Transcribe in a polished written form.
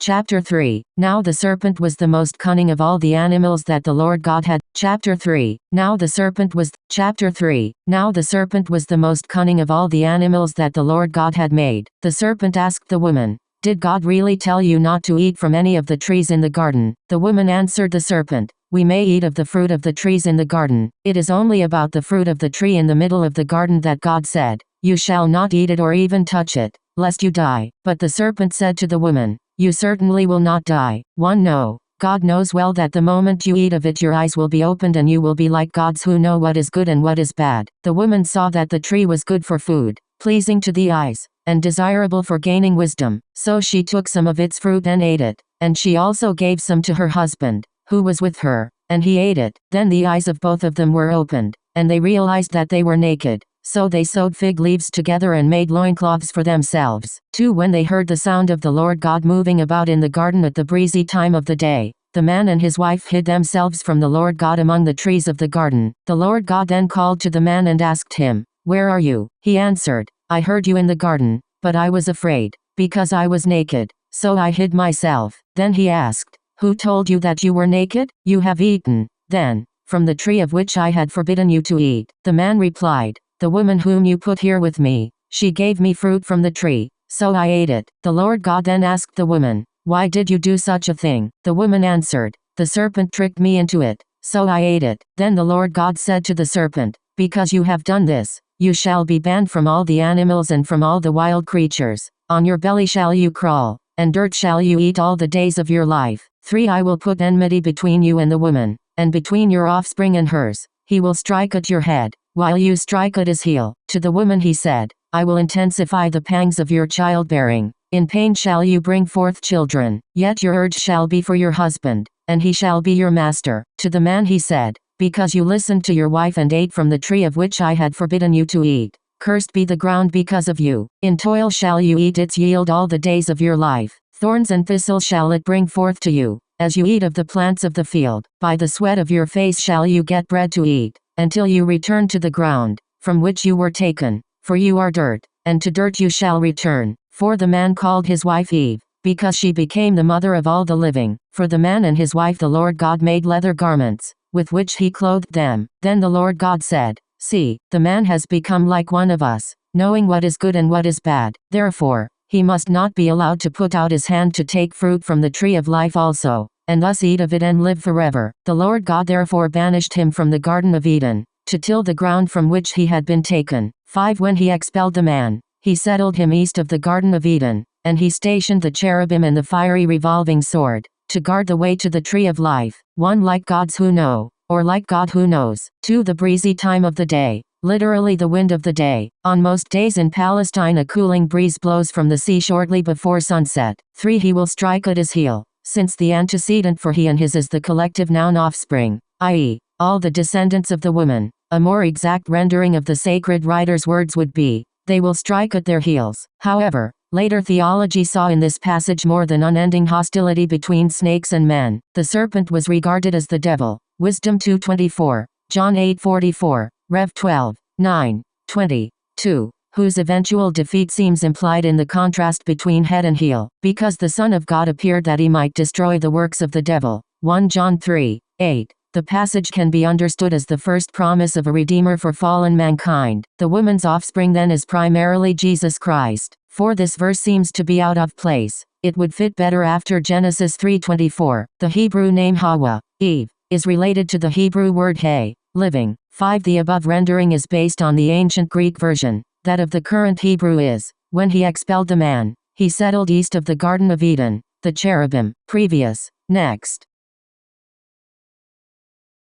Chapter 3. Now the serpent was the most cunning of all the animals that the Lord God had. Chapter 3. Now the serpent was. Chapter 3. Now the serpent was the most cunning of all the animals that the Lord God had made. The serpent asked the woman, "Did God really tell you not to eat from any of the trees in the garden?" The woman answered the serpent, "We may eat of the fruit of the trees in the garden. It is only about the fruit of the tree in the middle of the garden that God said, 'You shall not eat it or even touch it, lest you die.'" But the serpent said to the woman, "You certainly will not die." 1. No. God knows well that the moment you eat of it your eyes will be opened and you will be like gods who know what is good and what is bad. The woman saw that the tree was good for food, pleasing to the eyes, and desirable for gaining wisdom. So she took some of its fruit and ate it, and she also gave some to her husband, who was with her, and he ate it. Then the eyes of both of them were opened, and they realized that they were naked. So they sewed fig leaves together and made loincloths for themselves. 2. When they heard the sound of the Lord God moving about in the garden at the breezy time of the day, the man and his wife hid themselves from the Lord God among the trees of the garden. The Lord God then called to the man and asked him, "Where are you?" He answered, "I heard you in the garden, but I was afraid, because I was naked, so I hid myself." Then he asked, "Who told you that you were naked? You have eaten, then, from the tree of which I had forbidden you to eat." The man replied, "The woman whom you put here with me, she gave me fruit from the tree, so I ate it." The Lord God then asked the woman, "Why did you do such a thing?" The woman answered, "The serpent tricked me into it, so I ate it." Then the Lord God said to the serpent, "Because you have done this, you shall be banned from all the animals and from all the wild creatures. On your belly shall you crawl, and dirt shall you eat all the days of your life. 3. I will put enmity between you and the woman, and between your offspring and hers. He will strike at your head, while you strike at his heel." To the woman he said, "I will intensify the pangs of your childbearing. In pain shall you bring forth children. Yet your urge shall be for your husband, and he shall be your master." To the man he said, "Because you listened to your wife and ate from the tree of which I had forbidden you to eat, cursed be the ground because of you. In toil shall you eat its yield all the days of your life. Thorns and thistles shall it bring forth to you, as you eat of the plants of the field. By the sweat of your face shall you get bread to eat, until you return to the ground, from which you were taken, for you are dirt, and to dirt you shall return." For the man called his wife Eve, because she became the mother of all the living. For the man and his wife the Lord God made leather garments, with which he clothed them. Then the Lord God said, "See, the man has become like one of us, knowing what is good and what is bad. Therefore, he must not be allowed to put out his hand to take fruit from the tree of life also, and thus eat of it and live forever." The Lord God therefore banished him from the Garden of Eden, to till the ground from which he had been taken. 5. When he expelled the man, he settled him east of the Garden of Eden, and he stationed the cherubim and the fiery revolving sword, to guard the way to the tree of life. 1. Like gods who know, or like God who knows. 2. The breezy time of the day, literally the wind of the day. On most days in Palestine a cooling breeze blows from the sea shortly before sunset. 3. He will strike at his heel, since the antecedent for he and his is the collective noun offspring, i.e., all the descendants of the woman. A more exact rendering of the sacred writer's words would be, "They will strike at their heels." However, later theology saw in this passage more than unending hostility between snakes and men. The serpent was regarded as the devil. Wisdom 2:24, John 8:44, Rev 12:9-20, whose eventual defeat seems implied in the contrast between head and heel, because the Son of God appeared that he might destroy the works of the devil. 1 John 3:8. The passage can be understood as the first promise of a Redeemer for fallen mankind. The woman's offspring then is primarily Jesus Christ. For this verse seems to be out of place. It would fit better after Genesis 3:24. The Hebrew name Hawa, Eve, is related to the Hebrew word hay, living. 5. The above rendering is based on the ancient Greek version. That of the current Hebrew is, "When he expelled the man, he settled east of the Garden of Eden, the cherubim." Previous. Next.